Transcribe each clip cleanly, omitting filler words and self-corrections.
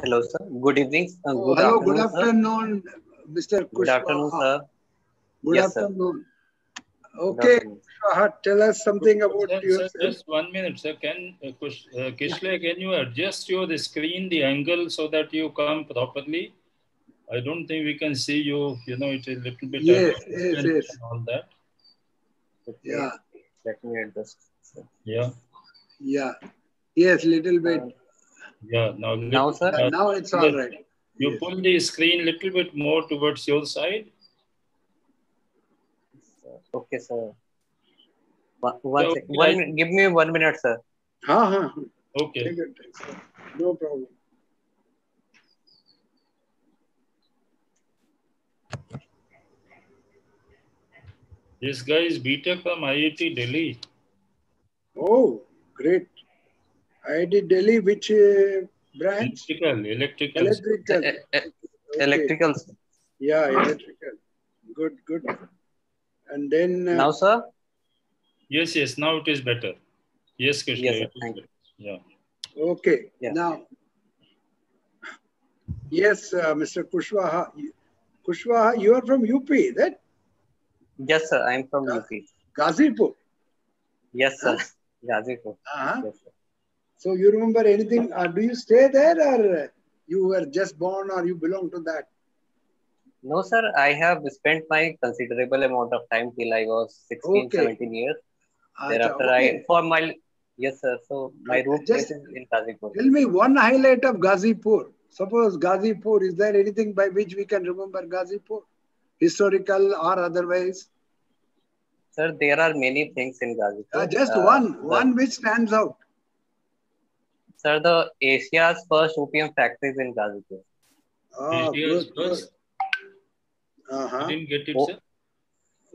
Hello, sir. Good evening. Oh, Good hello, good afternoon, sir. afternoon, Mr. Good afternoon, Kushwaha. sir. Good Yes, sir. afternoon. Good Okay, afternoon. Kushwaha, tell us something about Sir, yourself. just 1 minute, sir. Yeah. Kishle, can you adjust your screen, the angle, so that you come properly? I don't think we can see you. You know, it is a little bit at a Yes, yes, distance yes. and all that. Okay. Yeah, Let me adjust, sir. Yeah, yeah. Yes, little bit. Uh, yeah. Now, now, sir. Now it's all right. you Yes. pull the screen a little bit more towards your side. Okay, sir. One Yeah, second. okay. Give me 1 minute, sir. Ha. Okay. Take it. No problem. This guy is BTech from IIT Delhi. Oh, great. IIT Delhi, which branch? Electrical. Electrical. Okay. Electrical, sir. Yeah, electrical. Good, good. And then, Now, sir. Yes. Now it is better. Yes, Yes, Kishle, sir. it is Thank you. better. Yeah. okay. Yeah. Now, yes, Mr. Kushwaha. Kushwaha, you are from UP, that? Yes, sir. I'm from UP. Ghazipur. Yes, sir. Huh? Gazipur. Uh-huh. Yes, sir. So you remember anything? Do you stay there, or you were just born, or you belong to that? No, sir. I have spent my considerable amount of time till I was 16, Okay. 17 years. Acha, Thereafter, okay. yes, sir. So my root place Just is in Gazipur. tell me one highlight of Ghazipur. Suppose Ghazipur, is there anything by which we can remember Ghazipur? Historical or otherwise? Sir, there are many things in Gazipur. Just one which stands out. Sir, the Asia's first opium factories in Gazipur. Ah, Yes, good, good. first. I Uh-huh. didn't get it, O- sir.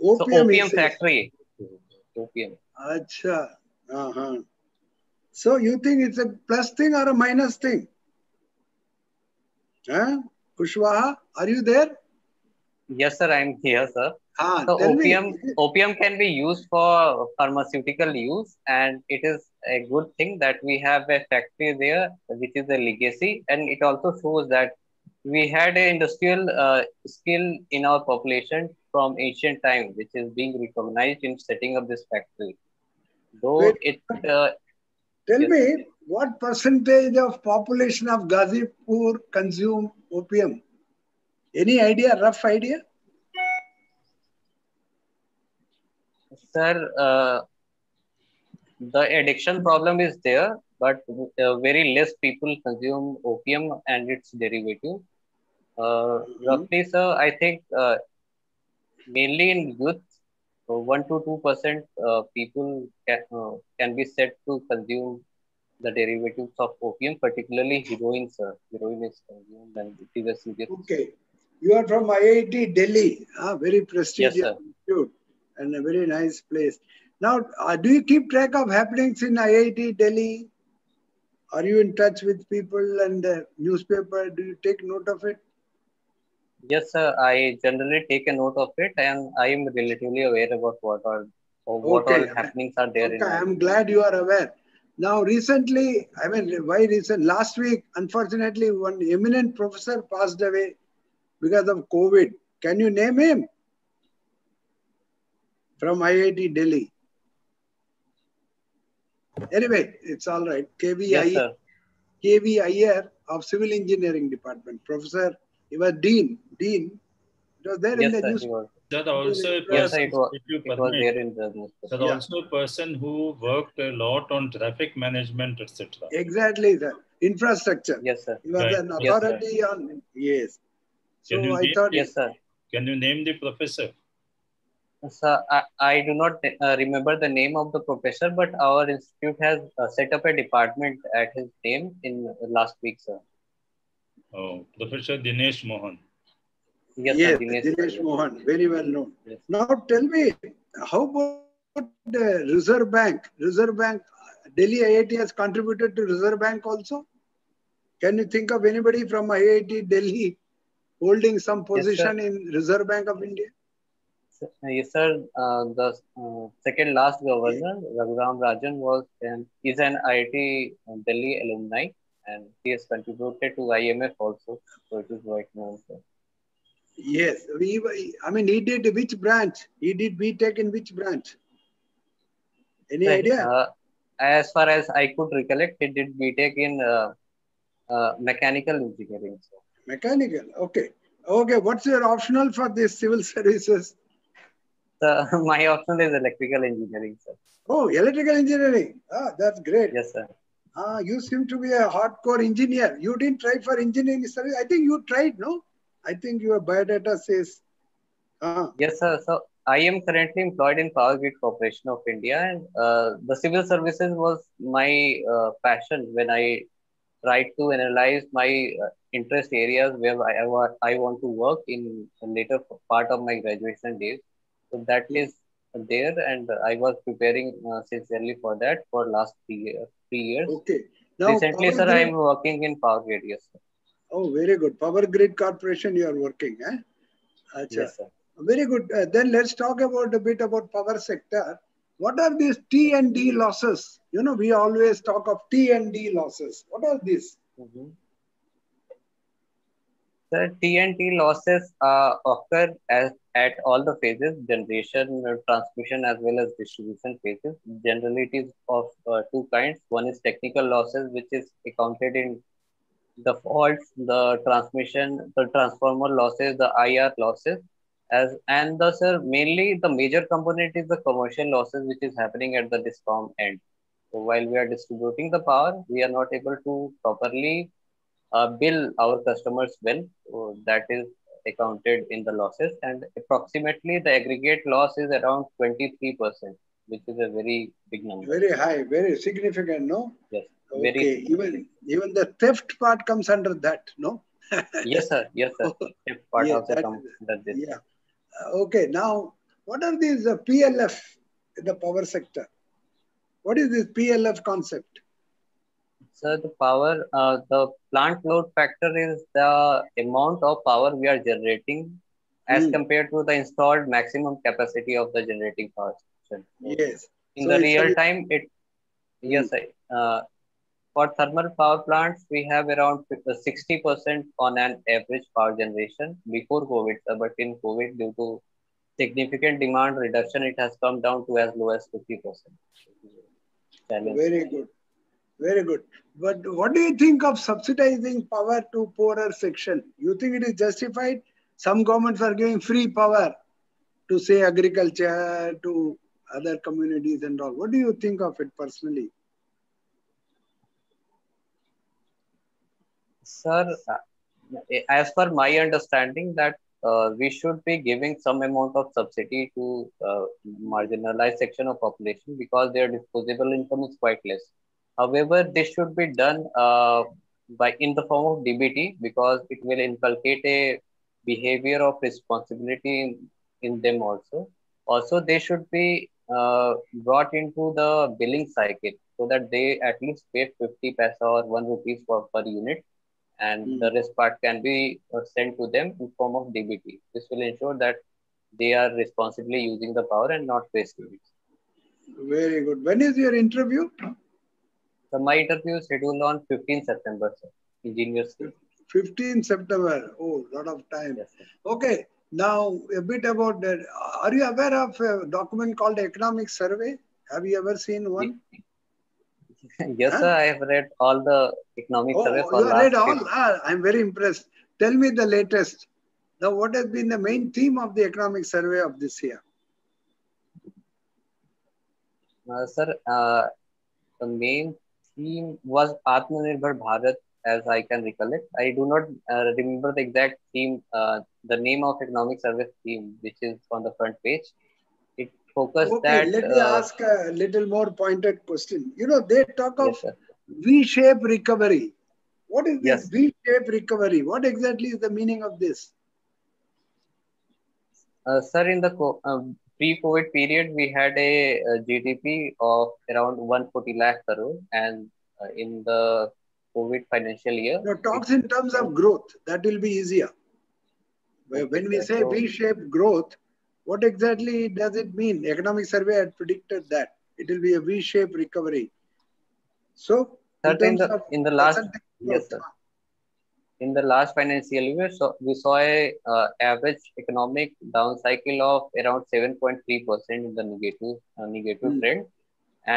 so Opium, he opium says. factory. Opium. Acha. Uh-huh. So you think it's a plus thing or a minus thing? Huh? Kushwaha, are you there? Yes, sir, I'm here, sir. So Tell me. opium can be used for pharmaceutical use, and it is a good thing that we have a factory there, which is a legacy, and it also shows that we had an industrial skill in our population from ancient time, which is being recognized in setting up this factory. Though Wait, it, tell yes, sir. me what percentage of population of Ghazipur consume opium? Any idea, rough idea? Sir, the addiction problem is there, but very less people consume opium and its derivative. Roughly, sir, I think mainly in youth, 1 to 2% people can be said to consume the derivatives of opium, particularly heroin, sir. Heroin is consumed and it is a serious issue. Okay. You are from IIT Delhi, very Yes, prestigious sir. institute and a very nice place. Now, do you keep track of happenings in IIT Delhi? Are you in touch with people and newspaper? Do you take note of it? Yes, sir. I generally take a note of it, and I am relatively aware about what all Okay. happenings are there Okay, in my I'm city. glad you are aware. Now, recently, why recent? Last week, unfortunately, one eminent professor passed away because of COVID. Can you name him? From IIT Delhi. Anyway, it's all right. Yes, sir. KV Iyer of Civil Engineering Department. Professor, he was Dean. It was there in Yes, the sir. news. He was. Sir, also a Yes, person, sir. if you It was permit, there in the newspaper. sir, Yeah. also a person who worked a lot on traffic management, etc. Exactly, sir. Infrastructure. Yes, sir. He was Right. an Yes, sir. authority on, yes. Can So you I name thought, Yes, sir. Can you name the professor? Sir, I do not remember the name of the professor, but our institute has set up a department at his name in last week, sir. Oh, Professor Dinesh Mohan. Yes, sir. yes, Dinesh, sir. Dinesh Yes, Mohan, very well known. yes. Now tell me, how about Reserve Bank? Reserve Bank, Delhi IIT has contributed to Reserve Bank also. Can you think of anybody from IIT Delhi holding some Yes, sir. position in Reserve Bank of India? Yes, sir. The second last governor, Raghuram Rajan, is an IIT Delhi alumni. and he has contributed to IMF also, so it is quite known, sir. Yes. I mean, he did which branch? He did BTech in which branch? Any Sir, idea? as far as I could recollect, he did BTech in mechanical engineering, sir. Mechanical. Okay. Okay. What's your optional for this civil services? So, my option is electrical engineering, sir. Oh, electrical engineering. Ah, that's great. Yes, sir. Ah, you seem to be a hardcore engineer. You didn't try for engineering service. I think you tried, no? I think your biodata says. Yes, sir. So I am currently employed in Power Grid Corporation of India, and the civil services was my passion when I tried to analyze my interest areas where I want to work in the later part of my graduation days. So that is there, and I was preparing sincerely for that for last 3 years. Okay. Now, Recently, Power sir, I am Grid. working in Power Grid. Yes, sir. Oh, very good. Power Grid Corporation, you are working, eh? Acha. Yes, sir. Very good. Then let's talk about a bit about power sector. What are these T and D losses? You know, we always talk of T and D losses. What are these? Mm-hmm. The TNT losses occur at all the phases, generation, transmission, as well as distribution phases. Generally, it is of two kinds. One is technical losses, which is accounted in the faults, the transmission, the transformer losses, the IR losses. And thus, mainly the major component is the commercial losses, which is happening at the DISCOM end. So while we are distributing the power, we are not able to properly bill our customers well. So that is accounted in the losses, and approximately the aggregate loss is around 23%, which is a very big number. Very high, very significant, no? Yes, very Okay, significant. even the theft part comes under that, no? Yes, sir. Yes, sir. If part Yeah, also that, comes under this. yeah. Okay, now what are these PLF in the power sector? What is this PLF concept? So the plant load factor is the amount of power we are generating as compared to the installed maximum capacity of the generating power station. So Yes. in So the it's real a, time, yes, for thermal power plants, we have around 60% on an average power generation before COVID. But in COVID, due to significant demand reduction, it has come down to as low as 50%. Challenge. very good. Very good. But what do you think of subsidizing power to poorer section? You think it is justified? Some governments are giving free power to say agriculture, to other communities and all. What do you think of it personally? Sir, as per my understanding, that we should be giving some amount of subsidy to marginalized section of population because their disposable income is quite less. However, this should be done by in the form of DBT because it will inculcate a behavior of responsibility in them also. Also, they should be brought into the billing cycle so that they at least pay 50 paisa or 1 rupees per unit, and the rest part can be sent to them in form of DBT. This will ensure that they are responsibly using the power and not wasting it. Very good. When is your interview? So my interview is scheduled on 15 September, sir. Engineers. 15 September. Oh, lot of time. Yes, sir. Okay. Now, a bit about that. Are you aware of a document called Economic Survey? Have you ever seen one? Yes, sir. I have read all the economic survey Oh, for you have read last all? I'm very impressed. Tell me the latest. Now, what has been the main theme of the economic survey of this year? Sir, the main theme was Atmanirbhar Bharat, as I can recollect. I do not remember the exact theme, the name of economic service theme, which is on the front page. It focused Okay, that. let me ask a little more pointed question. You know, they talk of Yes, sir. V-shaped recovery. What is this Yes. V-shaped recovery? What exactly is the meaning of this? Sir, in the pre-COVID period, we had a GDP of around 140 lakh crore, and in the COVID financial year, No, talks in terms of growth. That will be easier. okay, When we sir. say V-shaped growth, what exactly does it mean? Economic survey had predicted that it will be a V-shaped recovery. So, in terms of In the last percentage Yes, growth. sir. In the last financial year, so we saw a average economic down cycle of around 7.3% in the negative Hmm. trend.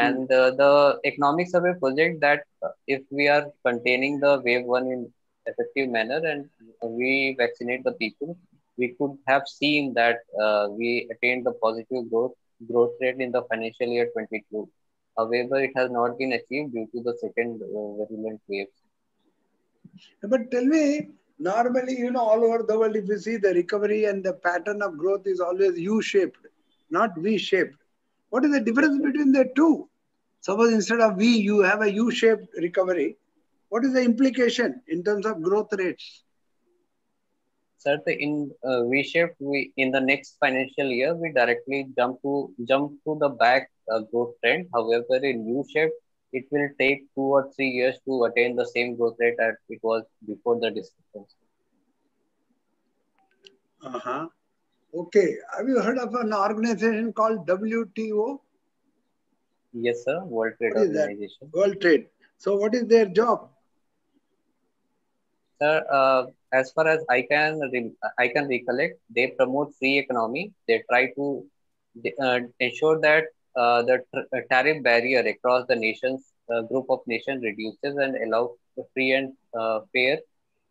Hmm. And the economic survey project that if we are containing the wave one in effective manner and we vaccinate the people, we could have seen that we attained the positive growth rate in the financial year 22. However, it has not been achieved due to the second virulent wave. But tell me, normally, all over the world, if you see the recovery and the pattern of growth is always U-shaped, not V-shaped. What is the Yes, difference sir. between the two? Suppose instead of V, you have a U-shaped recovery. What is the implication in terms of growth rates? Sir, in V-shaped, we in the next financial year we directly jump to the back growth trend. However, in U-shaped, it will take 2 or 3 years to attain the same growth rate as it was before the disruption. Uh-huh. Okay. Have you heard of an organization called WTO? Yes, sir. World Trade What is that? Organization. World Trade. So, what is their Yes, job? sir. Sir, as far as I can recollect, they promote free economy. They try to ensure that the tariff barrier across the nations group of nations reduces and allows the free and fair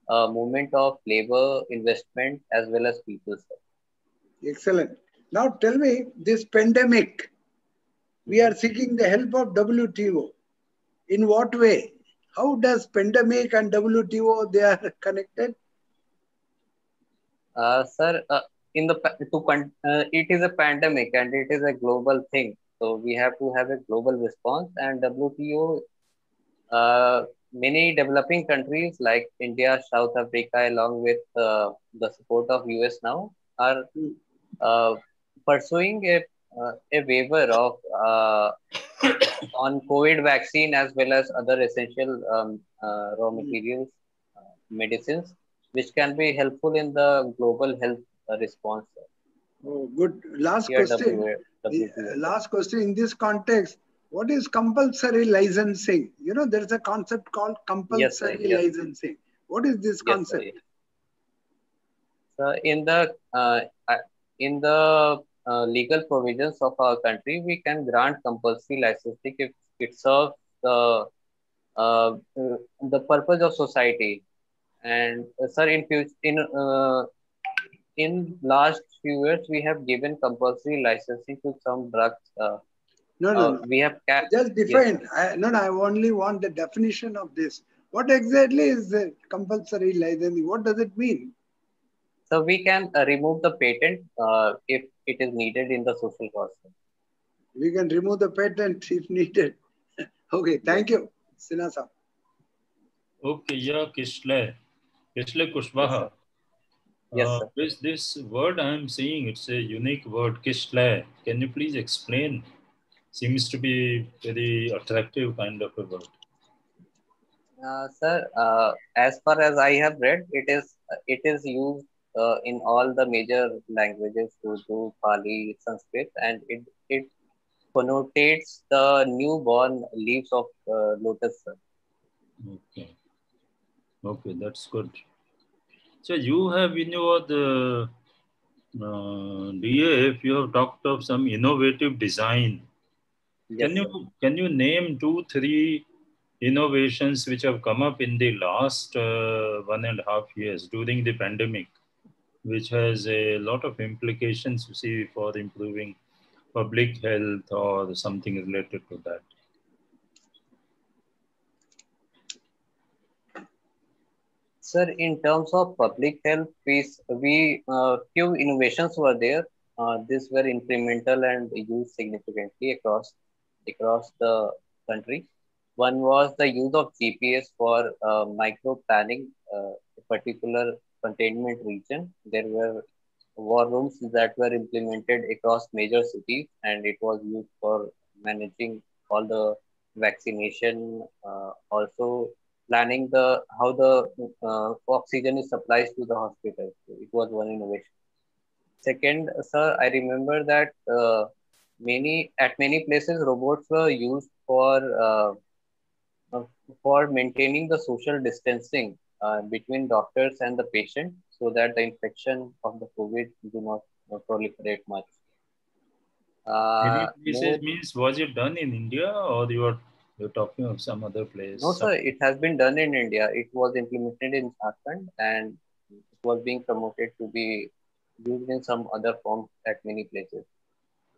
movement of labor, investment, as well as people, sir. Excellent. Now, tell me, this pandemic, we Mhm. are seeking the help of WTO. In what way? How does pandemic and WTO they are connected? Sir, it is a pandemic and it is a global thing. So we have to have a global response. And WTO, many developing countries like India, South Africa, along with the support of US now, are Hmm. uh, pursuing a waiver of on COVID vaccine as well as other essential raw Hmm. materials, medicines, which can be helpful in the global health response. Oh, good. Last Here, question. WTO. Last question in this context. What is compulsory licensing? There's a concept called Yes, sir. compulsory Yes, licensing. What is this yes, sir. concept? Yes. So in the legal provisions of our country, we can grant compulsory licensing if it serves uh, the purpose of society. And sir, in last few years, we have given compulsory licensing to some drugs. No, no, no. We have Just yes, sir. define. No, I only want the definition of this. What exactly is the compulsory licensing? What does it mean? So we can remove the patent if it is needed in the social cause. We can remove the patent if needed. Okay, Yes, thank you, Sinasa. Okay, yeah, Kishle yes, Kushwaha. sir. Yes, sir. This word I'm seeing, it's a unique word, Kishle. Can you please explain? Seems to be very attractive kind of a word. Sir, as far as I have read, it is used in all the major languages, Urdu, Pali, Sanskrit, and it connotates the newborn leaves of lotus, sir. Okay, okay, that's good. So you have in your the DAF, you have talked of some innovative design. Yes, sir. Can you name two, three innovations which have come up in the last 1.5 years during the pandemic, which has a lot of implications, you see, for improving public health or something related to that? Sir, in terms of public health, we few innovations were there. These were incremental and used significantly across the country. One was the use of GPS for micro planning a particular containment region. There were war rooms that were implemented across major cities, and it was used for managing all the vaccination, also planning the how the oxygen is supplied to the hospital. So it was one innovation. Second, sir, I remember that many places robots were used for uh, for maintaining the social distancing between doctors and the patient so that the infection of the COVID do not proliferate much. Many More, places means was it done in India or you're talking of some other place? no, sir, it has been done in India. It was implemented in Jharkhand and it was being promoted to be used in some other forms at many places.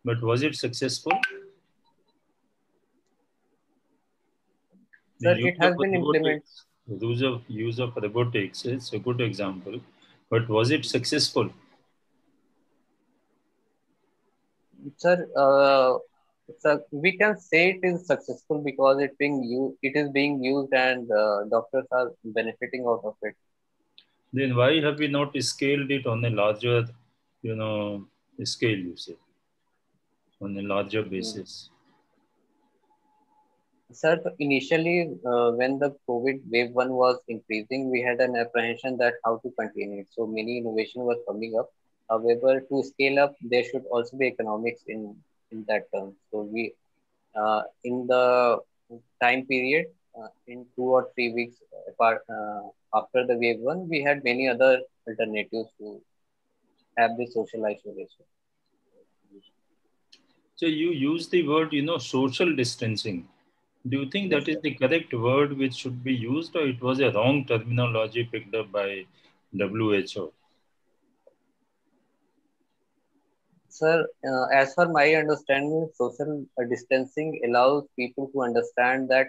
But was it successful? The Sir, use it of has been implemented. robotics, use of robotics is a good example. But was it successful? Sir, we can say it is successful because it is being used and doctors are benefiting out of it. Then why have we not scaled it on a larger, you know, scale? You say on a larger Mm. basis. Sir, initially, when the COVID wave one was increasing, we had an apprehension that how to contain it. So many innovation were coming up. However, to scale up, there should also be economics in that term. So we in the time period in 2 or 3 weeks apart after the wave one, we had many other alternatives to have the social isolation. So you use the word, social distancing. Do you think Yes, that is sir. the correct word which should be used, or it was a wrong terminology picked up by WHO? Sir, as per my understanding, social distancing allows people to understand that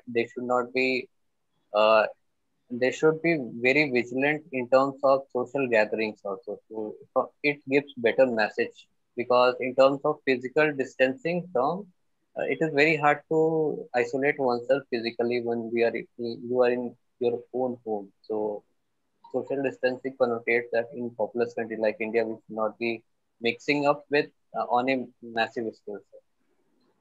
uh, they should be very vigilant in terms of social gatherings also. So it gives better message because in terms of physical distancing term, it is very hard to isolate oneself physically when you are in your own home. So social distancing connotates that in populous country like India, we should not be mixing up with on a massive scale.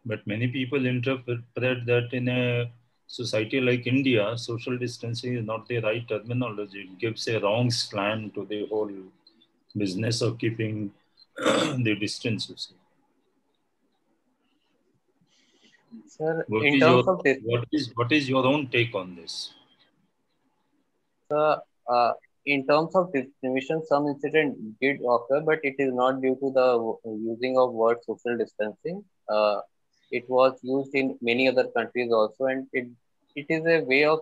But many people interpret that in a society like India, social distancing is not the right terminology. It gives a wrong slant to the whole business of keeping the distance. You see. Sir, What in is your terms of this, what is your own take on this? uh, uh, in terms of distribution, some incident did occur, but it is not due to the using of word social distancing. It was used in many other countries also, and it is a way of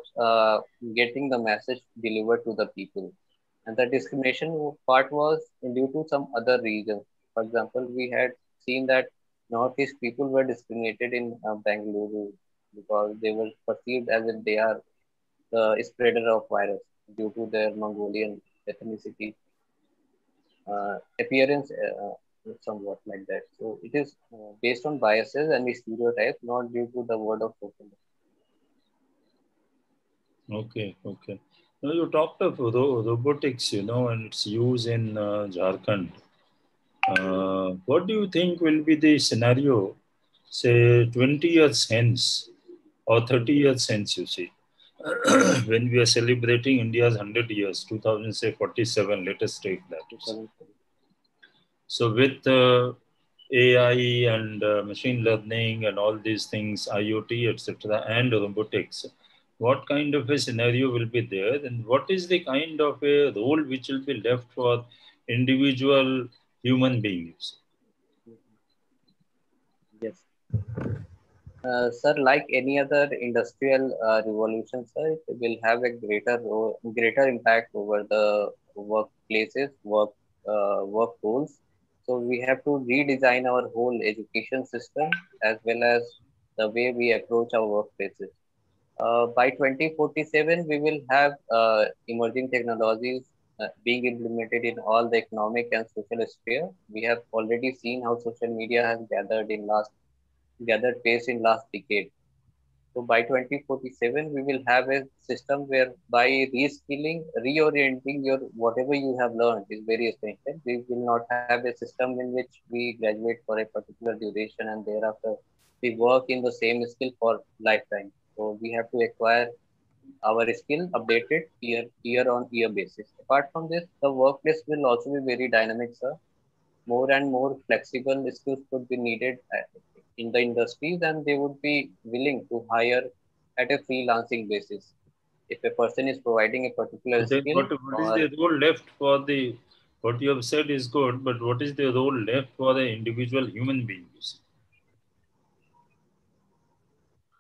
getting the message delivered to the people. And the discrimination part was due to some other reasons. For example, we had seen that Northeast people were discriminated in Bangalore because they were perceived as if they are the spreader of virus due to their Mongolian ethnicity, appearance, somewhat like that. So it is based on biases and stereotypes, not due to the word of social. Okay, okay. Now you talked of robotics, and its use in Jharkhand. What do you think will be the scenario, say, 20 years hence or 30 years hence, you see, when we are celebrating India's 100 years, 2047, let us take that. You see. So with AI and machine learning and all these things, IoT, etc., and robotics, what kind of a scenario will be there, and what is the kind of a role which will be left for individual human beings? Yes. Sir, like any other industrial revolution, sir, it will have a greater impact over the workplaces, work roles. So we have to redesign our whole education system as well as the way we approach our workplaces. By 2047, we will have emerging technologies being implemented in all the economic and social sphere. We have already seen how social media has gathered pace in last decade. So by 2047, we will have a system whereby reskilling, reorienting your whatever you have learned is very essential. We will not have a system in which we graduate for a particular duration and thereafter we work in the same skill for lifetime. So we have to acquire our skill updated year on year basis. Apart from this, the workplace will also be very dynamic, sir. More and more flexible skills could be needed in the industries and they would be willing to hire at a freelancing basis. If a person is providing a particular Then skill what is or the role left for the, what you have said is good, but what is the role left for the individual human being? You see?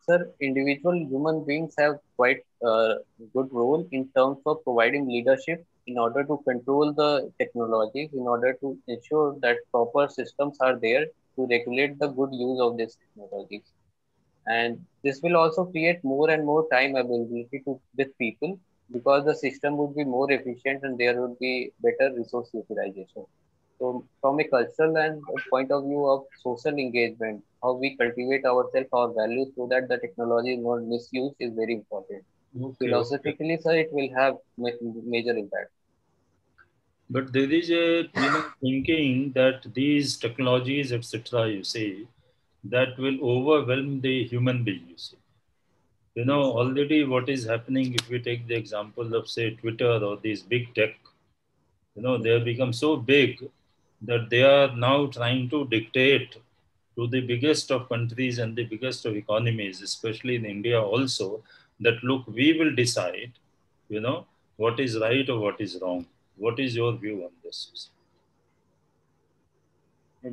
sir, individual human beings have quite a good role in terms of providing leadership in order to control the technologies, in order to ensure that proper systems are there to regulate the good use of these technologies. And this will also create more and more time availability to with people because the system would be more efficient and there would be better resource utilization. So, from a cultural and a point of view of social engagement, how we cultivate ourselves, our values, so that the technology is not misused, is very important. Okay, okay. Philosophically, sir, it will have major impact. But there is a thinking that these technologies, etc., you see, that will overwhelm the human being. You see, Yes, sir. already what is happening if we take the example of say Twitter or these big tech, Yes, they have become so big that they are now trying to dictate to the biggest of countries and the biggest of economies, especially in India also, that look, we will decide, you know, what is right or what is wrong. What is your view on this?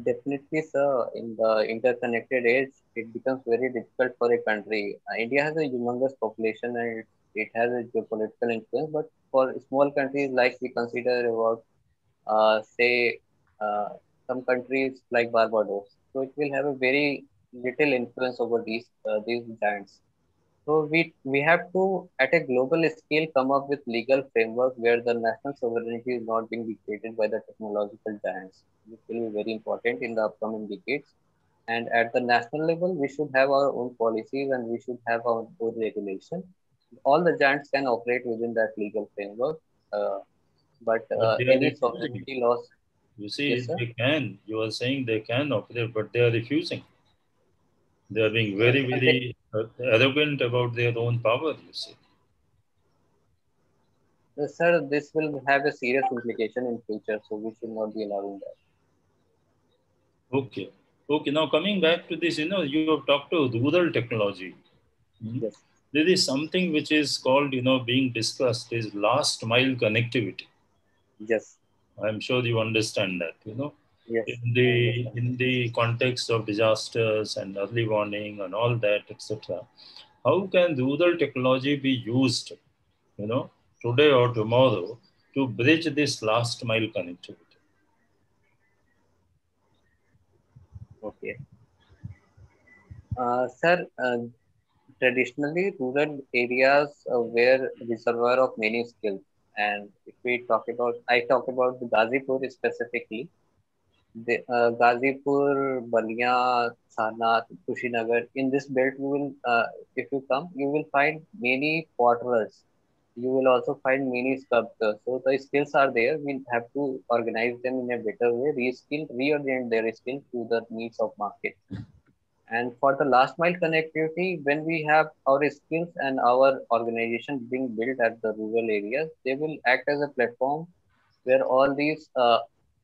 definitely, sir. In the interconnected age, it becomes very difficult for a country. India has a humongous population and it has a geopolitical influence. But for small countries like we consider about, say, uh, some countries like Barbados, so it will have a very little influence over these giants. So we have to, at a global scale, come up with legal framework where the national sovereignty is not being dictated by the technological giants, which will be very important in the upcoming decades. And at the national level, we should have our own policies and we should have our own regulation. All the giants can operate within that legal framework, but But they are any refusing. sovereignty loss, You yes, see, sir. they can. You are saying they can operate, but they are refusing. They are being Uh, very, sir, they, very arrogant about their own power, you see. sir, this will have a serious implication in future, so we should not be allowing that. Okay. Okay. Now coming back to this, you have talked to rural technology. Hmm. Yes, There is something which is called, being discussed is last mile connectivity. yes, I'm sure you understand that, yes, in I the understand. in the context of disasters and early warning and all that, etc. How can rural technology be used, you know, today or tomorrow to bridge this last mile connectivity? Okay. Sir, traditionally, rural areas were reservoir of many skills. And if we talk about, I talk about the Gazipur specifically. Gazipur, Balia, Sarnath, Kushinagar. In this belt, if you come, you will find many potterers. You will also find many sculptors. So the skills are there. We have to organize them in a better way, reorient their skills to the needs of market. And for the last mile connectivity, when we have our skills and our organization being built at the rural areas, they will act as a platform where all these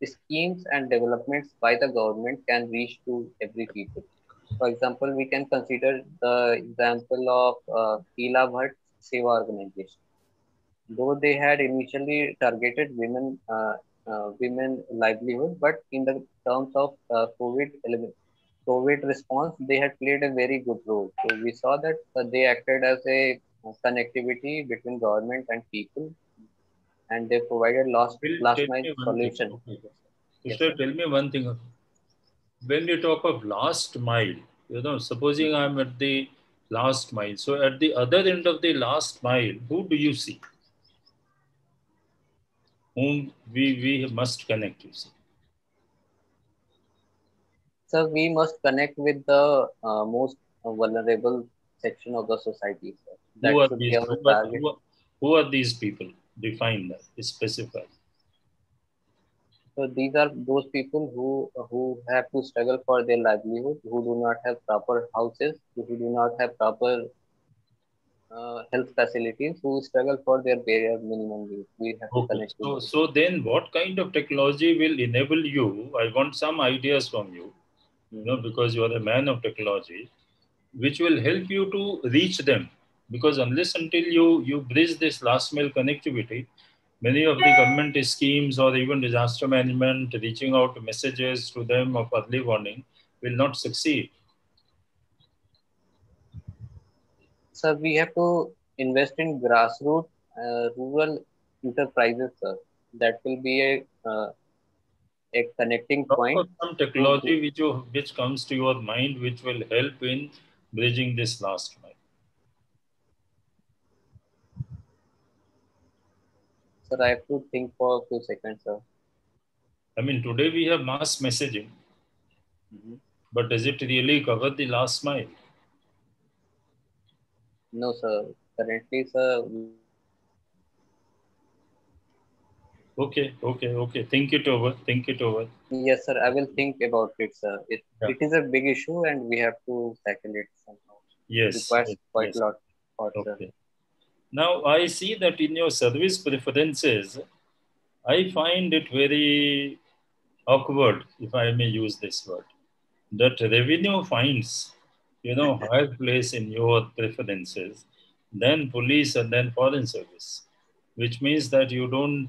schemes and developments by the government can reach to every people. For example, we can consider the example of Ila Bhatt Seva organization. Though they had initially targeted women livelihood, but in the terms of COVID response, they had played a very good role. So we saw that they acted as a connectivity between government and people, and they provided Will last tell mile me one thing. solution. Okay. Yes, Sister, sir. tell me one thing. When you talk of last mile, supposing I'm at the last mile, so at the other end of the last mile, who do you see? Whom we must connect, you see? So we must connect with the most vulnerable section of the society, sir. Who That are should be these? our target. Who are these people? Define that. Specify. So these are those people who have to struggle for their livelihood, who do not have proper houses, who do not have proper health facilities, who struggle for their bare minimum needs. We have to Okay. connect with So them. so then, what kind of technology will enable you? I want some ideas from you. Mhm. Because you are a man of technology, which will help you to reach them. Because unless until you bridge this last mile connectivity, many of the government schemes or even disaster management reaching out messages to them of early warning will not succeed. Sir, we have to invest in grassroots rural enterprises, sir. That will be a connecting Talk point about some to. technology which comes to your mind which will help in bridging this last mile. Sir, I have to think for a few seconds, sir. I mean, today we have mass messaging, but does it really cover the last mile? No, sir. Currently, sir. Okay. Think it over. Think it over. Yes, sir. I will think about it, sir. Yeah. It is a big issue, and we have to tackle it somehow. It Yes. requires quite a lot of thought, sir. Okay. Now I see that in your service preferences, I find it very awkward, if I may use this word, that revenue finds, higher place in your preferences than police and then foreign service, which means that you don't,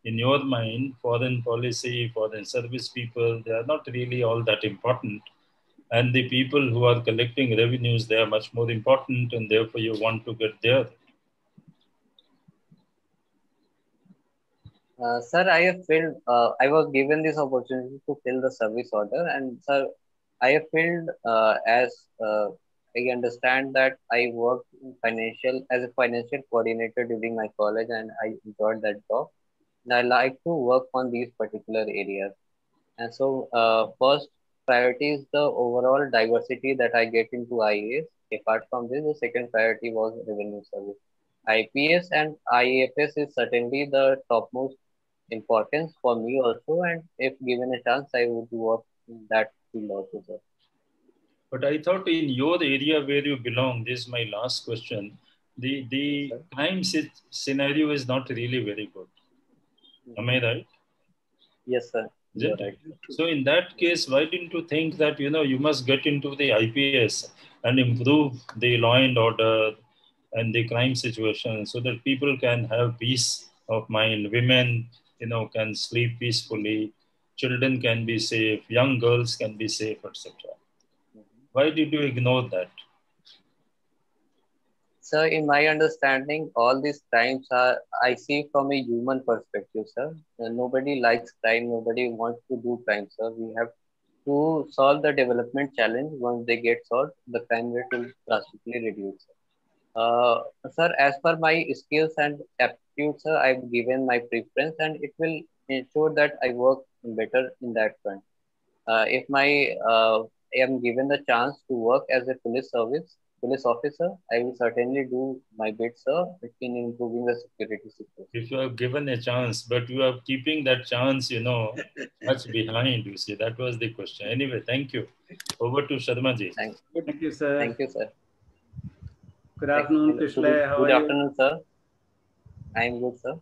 in your mind, foreign policy, foreign service people, they are not really all that important. And the people who are collecting revenues, they are much more important, and therefore you want to get there. Sir, I have filled. I was given this opportunity to fill the service order, and sir, I have filled as I understand that I worked in financial as a financial coordinator during my college, and I enjoyed that job. And I like to work on these particular areas. And so, first priority is the overall diversity that I get into IAS. Apart from this, the second priority was revenue service. IPS and IAFS is certainly the topmost importance for me also, and if given a chance, I would work in that field also, sir. But I thought in your area where you belong, this is my last question, the Sir. crime scenario is not really very good. Am I right? Yes, sir. You are Isn't right. it? So in that case, why didn't you think that you must get into the IPS and improve the law and order and the crime situation so that people can have peace of mind, women can sleep peacefully, children can be safe, young girls can be safe, etc. Why did you ignore that? Sir, in my understanding, all these crimes are, I see from a human perspective, sir. Nobody likes crime, nobody wants to do crime, sir. We have to solve the development challenge. Once they get solved, the crime rate will drastically reduce. Sir, as per my skills and aptitudes, sir, I've given my preference and it will ensure that I work better in that front. If I am given the chance to work as a police officer, I will certainly do my bit, sir, in improving the security situation. If you are given a chance, but you are keeping that chance, much behind, you see. That was the question. Anyway, thank you. Over to Sharma ji. Thank you, sir. Thank you, sir. Good afternoon, Krishle. How Good are you? afternoon, sir. I am good, sir.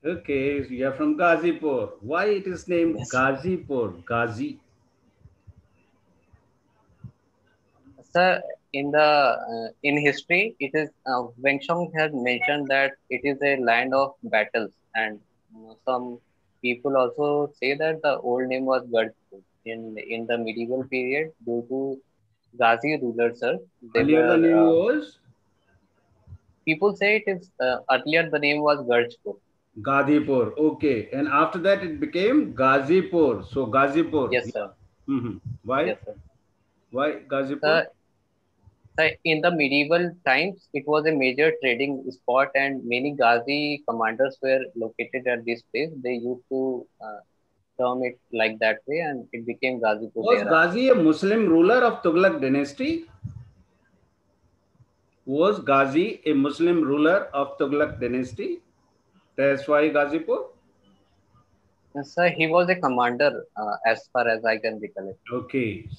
Okay, so you are from Ghazipur. Why it is named Ghazipur? Ghazi. Sir, in history, it is Wang Shong had mentioned that it is a land of battles, and some people also say that the old name was Gadpur. In the medieval period, due to Ghazi rulers, sir, they Earlier the name were. was? People say it is earlier the name was Gadpur. Ghazipur. Okay, and after that it became Ghazipur. So Ghazipur. Yes, sir. Why? Yes, sir. Why Ghazipur? In the medieval times, it was a major trading spot, and many Ghazi commanders were located at this place. They used to term it like that way, and it became Ghazipur. Was Ghazi a Muslim ruler of Tughlaq dynasty? Was Ghazi a Muslim ruler of Tughlaq dynasty? That's why Ghazipur? Sir, he was a commander, as far as I can recollect. Okay.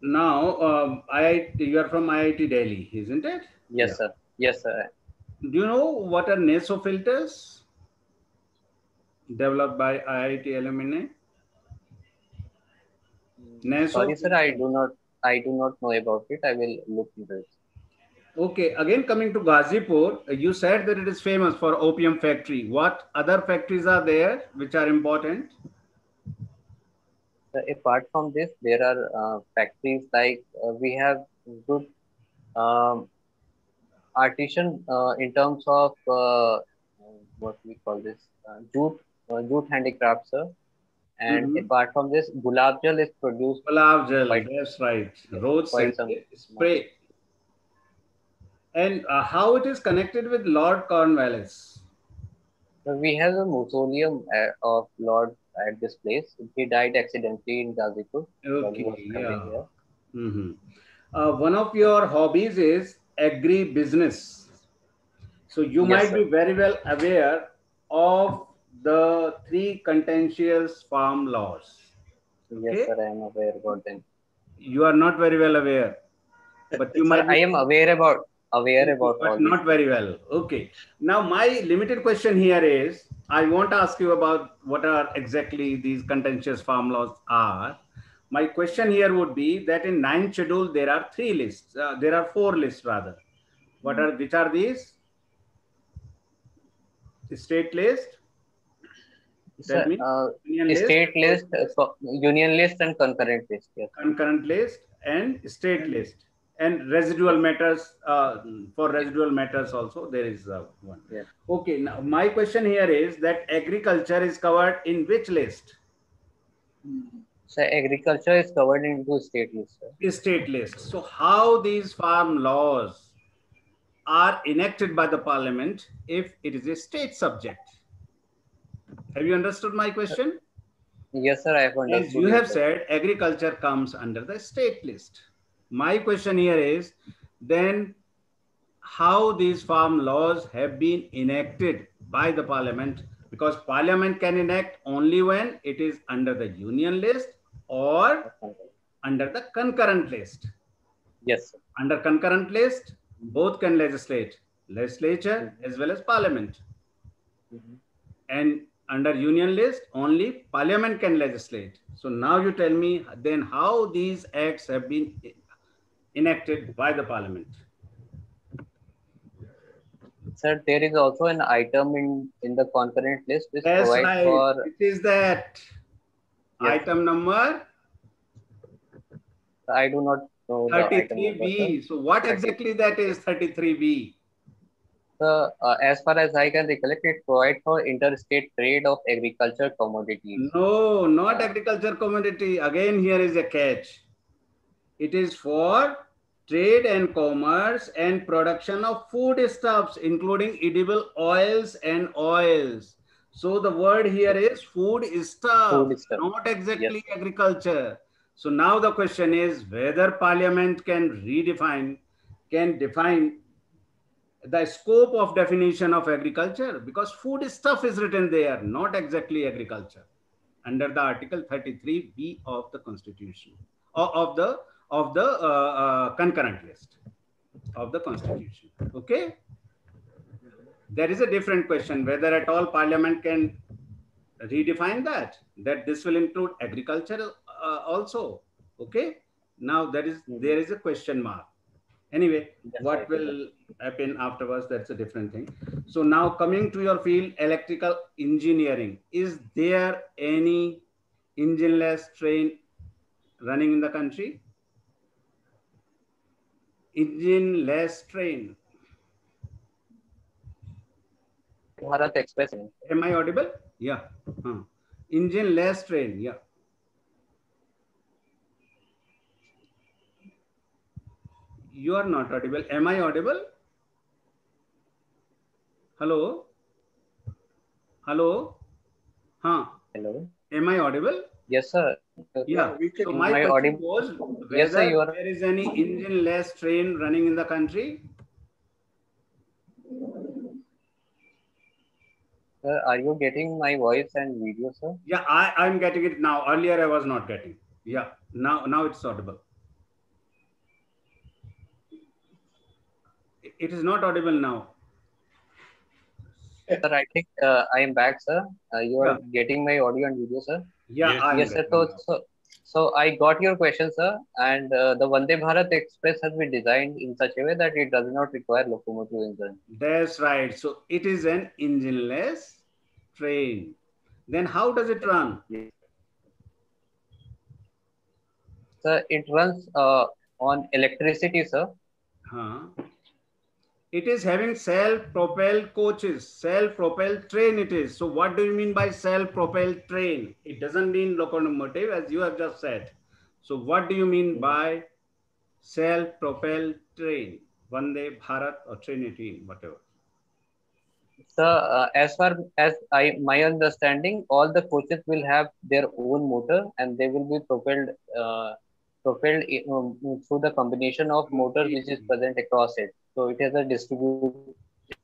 Now, you are from IIT Delhi, isn't it? Yes, sir. Yes, sir. Do you know what are NASO filters developed by IIT alumni? Sorry, sir, I do not. I do not know about it. I will look into it. Okay, again coming to Ghazipur, you said that it is famous for opium factory. What other factories are there which are important? Apart from this, there are factories like we have good um, artisan in terms of what we call this jute handicrafts, sir. And Mm-hmm. apart from this, gulab jal is produced Gulab gel, quite that's right. yes, Road quite scent some amount. spray. And how it is connected with Lord Cornwallis? So we have a mausoleum of Lord at this place. He died accidentally in Gazipur while he Okay, was traveling yeah. here. Mm-hmm. One of your hobbies is agri-business. So you Yes, might sir. be very well aware of the three contentious farm laws. Yes, Okay, sir. I am aware about them. you are not very well aware, but you Sir, might I be. am aware Okay, about but all these not things. very well. Okay. Now, my limited question here is I won't ask you about what are exactly these contentious farm laws are. My question here would be that in ninth schedule, there are three lists. There are four lists rather. Which are these? State list, tell Sir, me. Union list, state list, union list, and concurrent list. Yes, sir. concurrent list, and state list. And residual Yes, matters, for residual matters also, there is one. yes. Okay, now my question here is that agriculture is covered in which list? So agriculture is covered into state list, sir. State list. So how these farm laws are enacted by the parliament if it is a state subject? Have you understood my question? Yes, sir. I have As understood you your have question. said, agriculture comes under the state list. My question here is then how these farm laws have been enacted by the parliament, because parliament can enact only when it is under the union list or under the concurrent list. Yes, sir. Under concurrent list, both can legislate, legislature Mhm, as well as parliament. mhm. And under union list, only parliament can legislate. So now you tell me then how these acts have been enacted by the parliament. Sir, there is also an item in the concurrent list which That's provides right. for It is that yes, sir. item number I do not know the item number, sir. 33B. So what 30. exactly that is 33B? So, as far as I can recollect, it provides for interstate trade of agriculture commodities. No, not Uh, agriculture commodity. Again, here is a catch. It is for trade and commerce and production of foodstuffs, including edible oils and oils. So the word here is food stuff, food stuff. not Yes, exactly sir. agriculture. So now the question is whether parliament can define the scope of definition of agriculture, because food stuff is written there, not exactly agriculture, under the article 33B of the constitution, of the concurrent list of the constitution. Okay, there is a different question whether at all parliament can redefine that this will include agriculture also. Okay, now there is a question mark. Anyway, Yes, I what think will happen afterwards, that's a different thing. So now coming to your field, electrical engineering, is there any engineless train running in the country? Engineless train. Bharat Express. Am I audible? Yeah. Engineless train. Yeah. You are not audible. Am I audible? Hello? Hello? Huh. Hello. Am I audible? Yes, sir. Yeah. we can. So Am my I question audible? was Yes, sir. whether You are. there is any engine-less train running in the country. Sir, are you getting my voice and video, sir? Yeah, I'm getting it now. Earlier I was not getting. Yeah. Now it's audible. It is not audible now. Sir, I think I am back, sir. You are Yeah. getting my audio and video, sir. Yeah, Yes. I'm Yes, sir. getting now. So I got your question, sir. And the Vande Bharat Express has been designed in such a way that it does not require locomotive engine. That's right. So it is an engineless train. Then how does it run? Yes. Sir, it runs on electricity, sir. Huh? It is having self-propelled coaches, self-propelled train it is. So what do you mean by self-propelled train? It doesn't mean locomotive as you have just said. So what do you mean by self-propelled train? Vande Bharat or Trinity, whatever. So, as far as my understanding, all the coaches will have their own motor, and they will be propelled through the combination of motors which is present across it. So, it has a distributed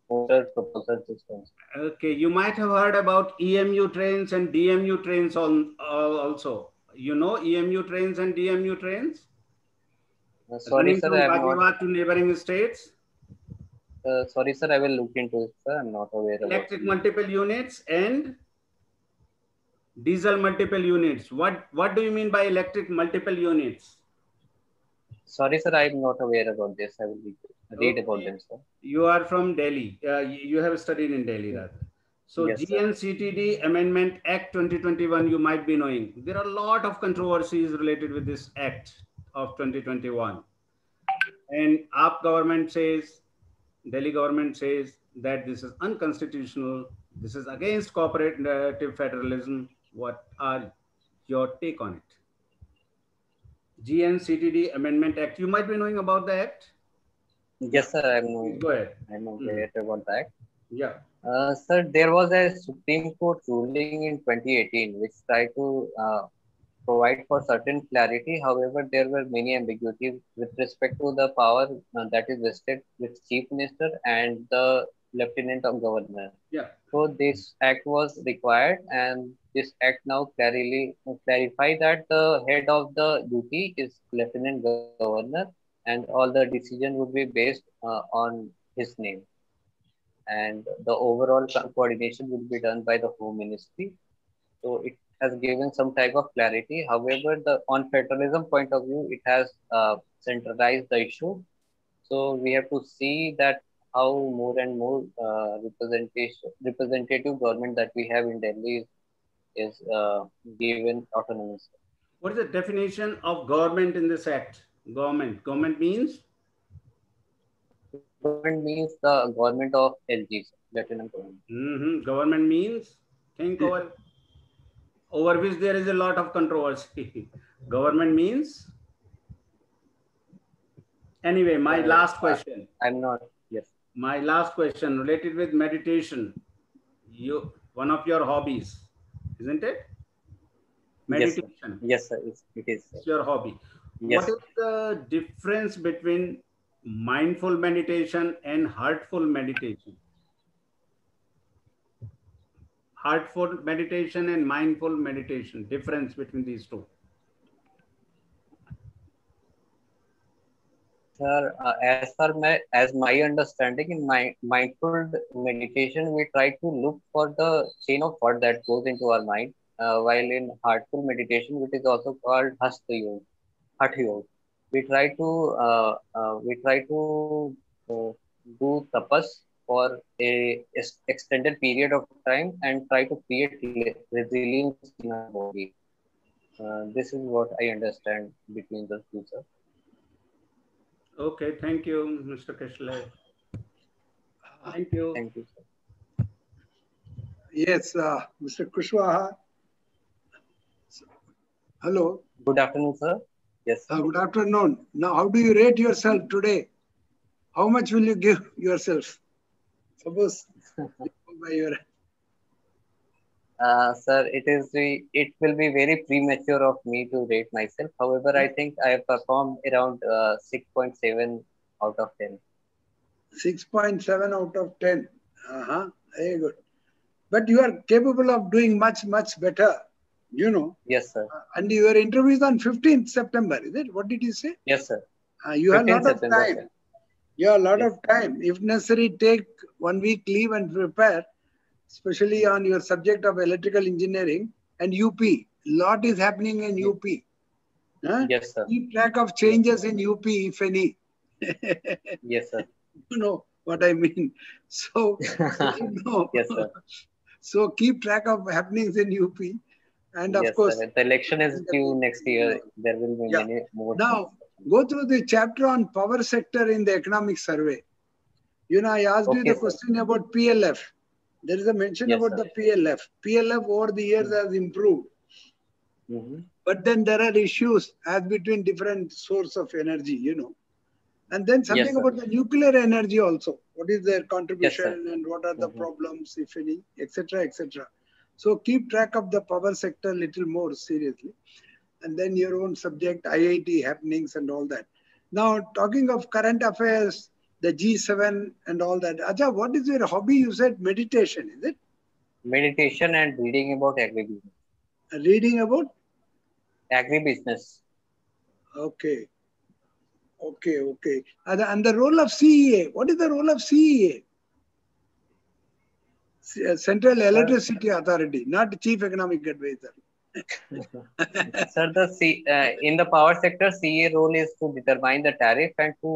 motor propulsion system. Okay, you might have heard about EMU trains and DMU trains also. You know EMU trains and DMU trains? Sorry, Running sir, from I am not. Ghaziabad to neighboring states. Sorry, sir, I will look into it, sir. I'm not aware about Electric it. multiple units and diesel multiple units. What do you mean by electric multiple units? Sorry, sir, I'm not aware about this. I will read about Okay. them, sir. You are from Delhi. You have studied in Delhi, rather. So Yes, sir. GNCTD Amendment Act 2021, you might be knowing. There are a lot of controversies related with this Act of 2021. And AAP government says, Delhi government says that this is unconstitutional. This is against cooperative federalism. What are your take on it? GNCTD Amendment Act. You might be knowing about the Act. Yes, sir, I'm Go ahead. aware about that. Yeah. Sir, there was a Supreme Court ruling in 2018 which tried to provide for certain clarity. However, there were many ambiguities with respect to the power that is vested with Chief Minister and the Lieutenant of Governor. Yeah. So this act was required, and this act now clarify that the head of the duty is Lieutenant Governor, and all the decision would be based on his name, and the overall coordination will be done by the Home Ministry. So it has given some type of clarity. However, the on federalism point of view, it has centralized the issue. So we have to see that how more and more representative government that we have in Delhi is given autonomy. What is the definition of government in this act? Government. Government means? Government means the government of LG, Lieutenant Government. Government means? Think over which there is a lot of controversy. Government means? Anyway, my last question. I'm not, yes. My last question related with meditation. One of your hobbies, isn't it? Meditation. Yes, sir. It is. It's your hobby. Yes. What is the difference between mindful meditation and heartful meditation? Heartful meditation and mindful meditation. Difference between these two. Sir, as my understanding, in my mindful meditation, we try to look for the chain of thought that goes into our mind. While in heartful meditation, which is also called Hatha Yoga, we try to do tapas for a extended period of time and try to create resilience in our body. This is what I understand between the two, sir. Okay, thank you, Mr. Kashle. Thank you. Thank you, sir. Yes, Mr. Kushwaha. Hello. Good afternoon, sir. Yes. Sir. Good afternoon. Now, how do you rate yourself today? How much will you give yourself? Suppose by your... Sir, it will be very premature of me to rate myself. However, I think I have performed around 6.7 out of 10. 6.7 out of 10. Very good. But you are capable of doing much, much better, you know. Yes, sir. And your interview is on 15th September, is it? What did you say? Yes, sir. You have a lot of time. Sir. You have a lot of time. If necessary, take 1 week leave and prepare, especially on your subject of electrical engineering and UP. Lot is happening in UP. Huh? Yes, sir. Keep track of changes in UP, if any. Yes, sir. You know what I mean. So, you know, Yes, sir. so keep track of happenings in UP. And of Yes, sir. course, The election is due next year. There will be yeah. many more things. Now, go through the chapter on power sector in the economic survey. You know, I asked you Okay, the sir. question about PLF. There is a mention Yes, about sir. the PLF. PLF over the years has improved. Mm-hmm. But then there are issues as between different source of energy, you know. And then Yes, something sir. about the nuclear energy also. What is their Yes, sir. contribution and what are the Mm-hmm. problems, if any, etc., etc. So keep track of the power sector a little more seriously. And then your own subject, IIT happenings and all that. Now, talking of current affairs, the G7 and all that. Acha, what is your hobby? You said meditation, is it? Meditation and reading about agribusiness. Reading about? Agribusiness. Okay, okay. And the role of CEA. What is the role of CEA? Central Sir, Electricity Authority, not Chief Economic Advisor. sir, in the power sector, CA role is to determine the tariff and to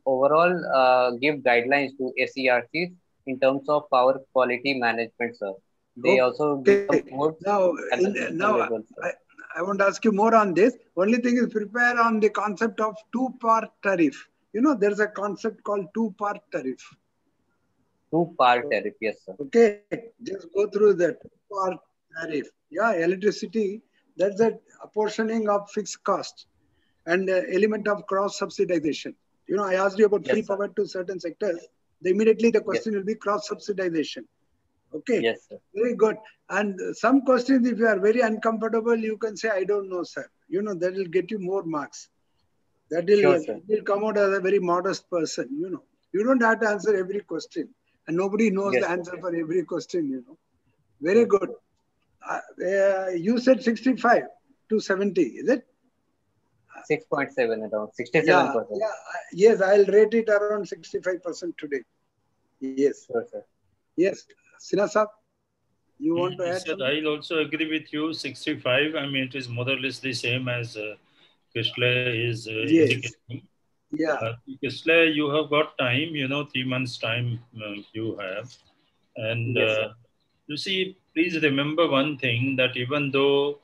overall give guidelines to SERCs in terms of power quality management, sir. They also give Okay. some codes at the central Now level, sir. I want to ask you more on this. Only thing is prepare on the concept of two-part tariff. You know, there's a concept called two-part tariff. Two-part tariff, yes, sir. Okay, just go through that two-part tariff. Yeah, electricity, that's a apportioning of fixed cost and element of cross-subsidization. You know, I asked you about free Yes, sir. power to certain sectors. Immediately the Yes, question will be cross-subsidization. Okay, yes, sir. very good. And some questions, if you are very uncomfortable, you can say, I don't know, sir. You know, that will get you more marks. That Sure, sir. will come out as a very modest person, you know. You don't have to answer every question. And nobody knows the Yes, sir. answer for every question, you know. Very good. You said 65 to 70, is it? 6.7 around, Yeah, 67%. yes, I'll rate it around 65% today. Yes, Sure, sir. yes. Sinasab, you want to add Sir, something? I'll also agree with you. 65. I mean, it is more or less the same as Kishle is Yes, indicating. yeah. Kishle, you have got time. 3 months time you have, and Yes, sir. you see, please remember one thing, that even though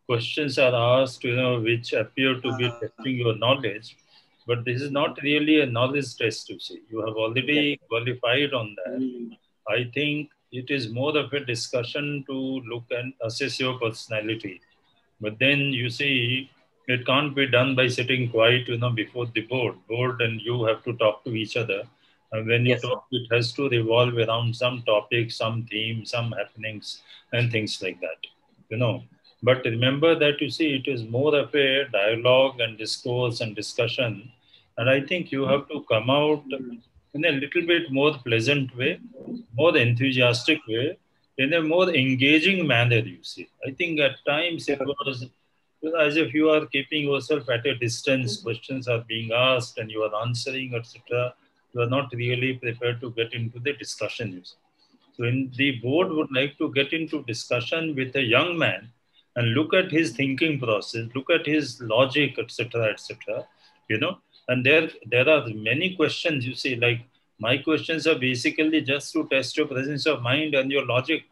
questions are asked, which appear to be testing your knowledge, but this is not really a knowledge test. You see, you have Yes, already sir. qualified on that. Mm. I think it is more of a discussion to look and assess your personality. But then you see, it can't be done by sitting quiet, before the board, and you have to talk to each other. And when you Yes, sir. talk, it has to revolve around some topic, some theme, some happenings, and things like that. But remember that you see, it is more of a dialogue and discourse and discussion. And I think you have to come out in a little bit more pleasant way, more enthusiastic way, in a more engaging manner, you see. I think at times it Sure, sir. was as if you are keeping yourself at a distance, questions are being asked and you are answering, etc. You are not really prepared to get into the discussion, you see. So in the board would like to get into discussion with a young man and look at his thinking process, look at his logic, etc., etc. You know, and there are many questions. You see, like my questions are basically just to test your presence of mind and your logic.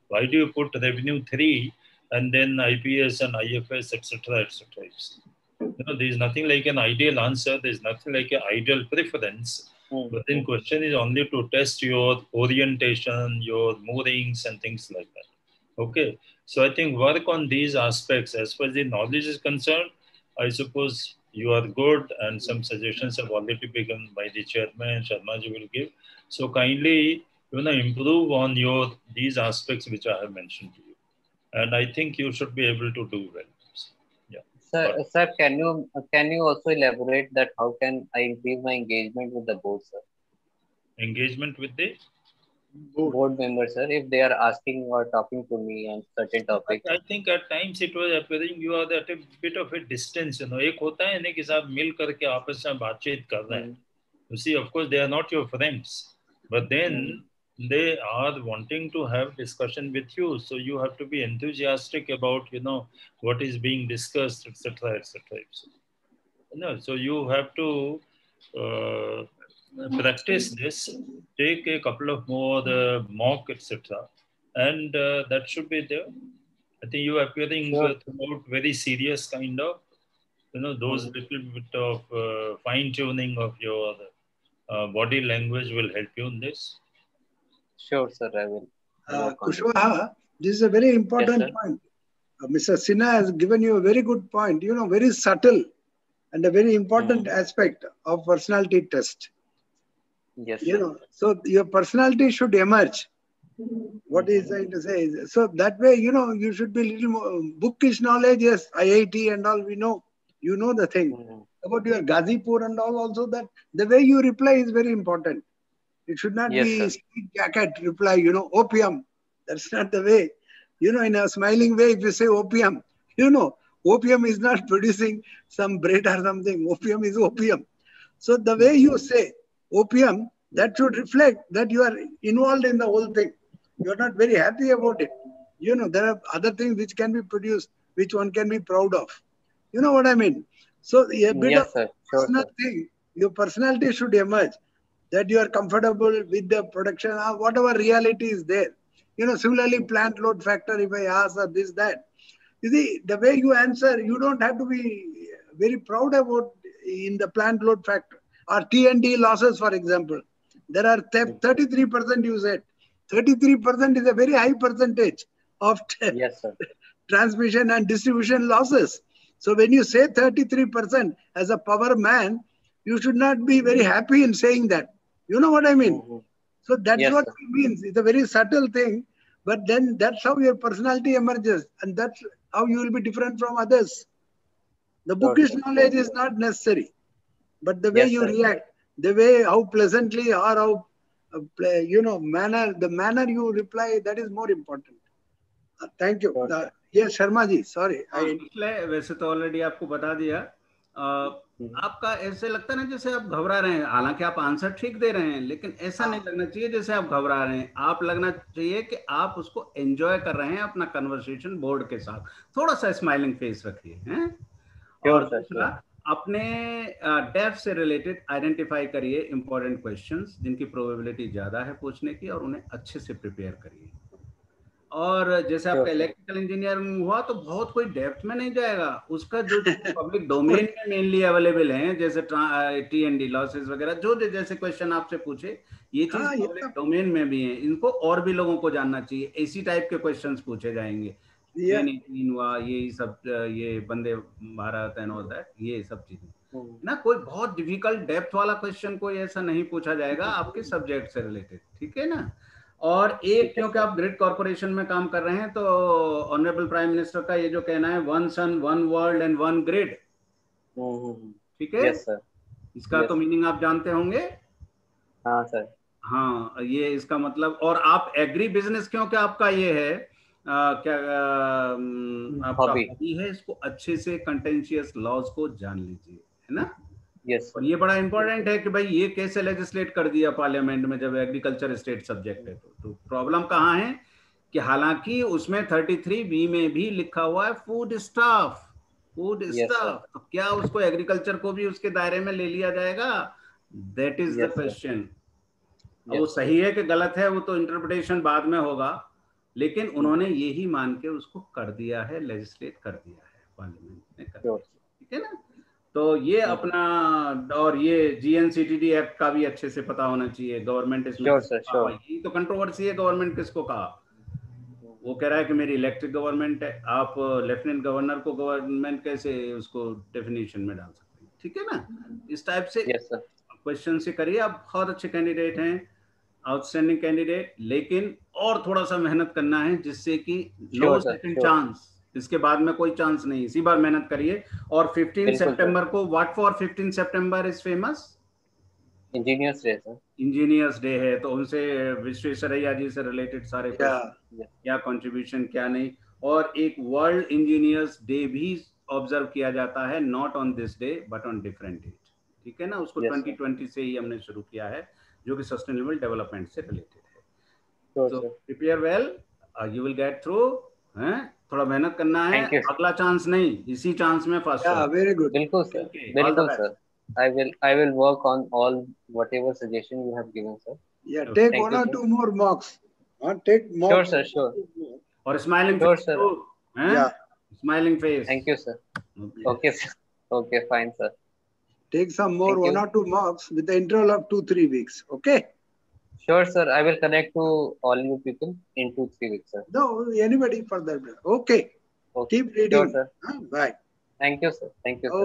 Why do you put revenue 3 and then IPS and IFS, etc., etc.? There is nothing like an ideal answer. There is nothing like an ideal preference. But then question is only to test your orientation, your moorings and things like that. Okay. So I think work on these aspects. As far as the knowledge is concerned, I suppose you are good and some suggestions have already begun by the chairman, Sharmaji will give. So kindly, improve on these aspects which I have mentioned to you. And I think you should be able to do well. Yeah. Sir, can you also elaborate that how can I increase my engagement with the board, sir? Engagement with the board members, sir, if they are asking or talking to me on certain topics. I think at times it was appearing you are at a bit of a distance. एक होता है ना कि साहब मिल करके आपस में बातचीत कर रहे हैं. You see, of course, they are not your friends, but then they are wanting to have discussion with you. So you have to be enthusiastic about, what is being discussed, etc., etc. So you have to practice this. Take a couple of more mock, etc., and that should be there. I think you appearing Sure. throughout very serious kind of, those little bit of fine tuning of your body language will help you in this. Sure, sir. I will work on it. Kushwaha, this is a very Yes, important sir. point. Mr. Sinha has given you a very good point, very subtle and a very important aspect of personality test. Yes, sir. So your personality should emerge. What is trying to say is, so that way, you should be little more bookish knowledge. Yes, IIT and all, we know, the thing about your Ghazipur and all also, that the way you reply is very important. It should not Yes, be sir. street jacket reply, opium. That's not the way. In a smiling way, if you say opium, opium is not producing some bread or something. Opium is opium. So the way you say opium, that should reflect that you are involved in the whole thing. You are not very happy about it. There are other things which can be produced, which one can be proud of. You know what I mean? So a bit Yes, of sir. Sure, personal sir. thing, your personality should emerge, that you are comfortable with the production of whatever reality is there. Similarly, plant load factor, if I ask or this, that. You see, the way you answer, you don't have to be very proud about in the plant load factor or T&D losses, for example. There are 33% you said. 33% is a very high percentage of Yes, sir. transmission and distribution losses. So when you say 33% as a power man, you should not be very happy in saying that. You know what I mean? So that's Yes, what sir. it means. It's a very subtle thing, but then that's how your personality emerges, and that's how you will be different from others. The Sure, bookish sir. knowledge Sure. is not necessary, but the way Yes, you sir. react, the way how pleasantly or how the manner you reply, that is more important. Thank you. Sure, sir. Yes, Sharma ji, sorry. हाँ, इसलिए वैसे तो already आपको बता दिया। आपका ऐसे लगता है ना जैसे आप घबरा रहे हैं, हालांकि आप आंसर ठीक दे रहे हैं, लेकिन ऐसा नहीं लगना चाहिए जैसे आप घबरा रहे हैं। आप लगना चाहिए कि आप उसको एंजॉय कर रहे हैं अपना कन्वर्सेशन बोर्ड के साथ। थोड़ा सा स्माइलिंग फेस रखिए, हैं? और दूसरा, अपने डेप्थ से रिलेटेड आइडेंटिफाई करिए इंपॉर्टेंट क्वेश्चंस जिनकी प्रोबेबिलिटी ज्यादा है पूछने की, और उन्हें अच्छे से प्रिपेयर करिए। और जैसे आपका इलेक्ट्रिकल इंजीनियरिंग हुआ तो बहुत कोई डेप्थ में नहीं जाएगा, उसका जो पब्लिक डोमेन में मेनली अवेलेबल हैं, जैसे T&D लॉसेस वगैरह, जो जैसे क्वेश्चन आपसे पूछे, ये चीज पब्लिक डोमेन में भी है, इनको और भी लोगों को जानना चाहिए। इसी टाइप के क्वेश्चंस पूछे जाएंगे, हुआ, ये सब, ये Vande Bharat and all that, ये सब चीजें ना। कोई बहुत डिफिकल्ट डेप्थ वाला क्वेश्चन कोई ऐसा नहीं पूछा जाएगा आपके सब्जेक्ट से रिलेटेड, ठीक है ना। और एक, क्योंकि आप ग्रिड कॉर्पोरेशन में काम कर रहे हैं, तो ऑनरेबल प्राइम मिनिस्टर का ये जो कहना है, one sun one world and one grid, ठीक है? इसका तो मीनिंग आप जानते होंगे। हाँ सर। हाँ, ये इसका मतलब। और आप एग्री बिजनेस, क्योंकि आपका ये है क्या आपका हॉबी है, इसको अच्छे से कंटेंशियस लॉज को जान लीजिए, है ना। यस। और ये बड़ा इंपॉर्टेंट है कि भाई ये कैसे लेजिस्लेट कर दिया पार्लियामेंट में, जब एग्रीकल्चर स्टेट सब्जेक्ट है। तो प्रॉब्लम कहाँ है कि हालांकि उसमें 33B में भी लिखा हुआ है फूड स्टाफ, फूड स्टाफ, तो क्या उसको एग्रीकल्चर को भी उसके दायरे में ले लिया जाएगा? That is the question. वो सही है कि गलत है, वो तो इंटरप्रिटेशन बाद में होगा, लेकिन उन्होंने यही मान के उसको कर दिया है, लेजिस्लेट कर दिया है पार्लियामेंट ने, ठीक है ना। तो ये अपना, और ये GNCTD एक्ट का भी अच्छे से पता होना चाहिए। गवर्नमेंट इसमें यही तो कंट्रोवर्सी है, गवर्नमेंट किसको कहा। वो कह रहा है कि मेरी इलेक्ट्रिक गवर्नमेंट है, आप लेफ्टिनेंट गवर्नर को गवर्नमेंट कैसे उसको डेफिनेशन में डाल सकते हैं, ठीक है ना। इस टाइप से क्वेश्चन से करिए। आप बहुत अच्छे कैंडिडेट हैं, आउटस्टैंडिंग कैंडिडेट, लेकिन और थोड़ा सा मेहनत करना है, जिससे कि नो सेकंड चांस, इसके बाद में कोई चांस नहीं, इसी बार मेहनत करिए। और 15 सितंबर को, what for 15 September is famous? Engineers day sir. Engineers day है, तो उनसे विश्वेश्वरैया जी से रिलेटेड सारे क्या कंट्रीब्यूशन क्या नहीं। और एक वर्ल्ड इंजीनियर्स डे भी ऑब्जर्व किया जाता है, not on this day but on different date, ठीक है ना। उसको 2020 से ही हमने शुरू किया है, जो कि सस्टेनेबल डेवलपमेंट से रिलेटेड है। Sure, So sir. prepare well. You will get through. थोड़ा मेहनत करना है. Thank you, sir. अगला चांस नहीं, इसी चांस में फर्स्ट Yeah, हो. very good. बिल्कुल sir. Okay, all the बिल्कुल best. sir. I will work on all whatever suggestion you have given, sir. Yeah, Okay. take Thank one you, or sir. two more mocks. Take Sure, mocks. sir. Sure. और smiling Sure, face sir. Too. Yeah. Smiling face. Thank you, sir. Okay. Okay, sir. Okay, fine, sir. Take some more, Thank you. 1 or 2 mocks with the interval of 2-3 weeks. Okay? Sure, sir. I will connect to all you people in 2-3 weeks, sir. No, anybody for that. Okay. Okay. Keep reading. Sure, sir. Bye. Thank you, sir. Thank you, sir.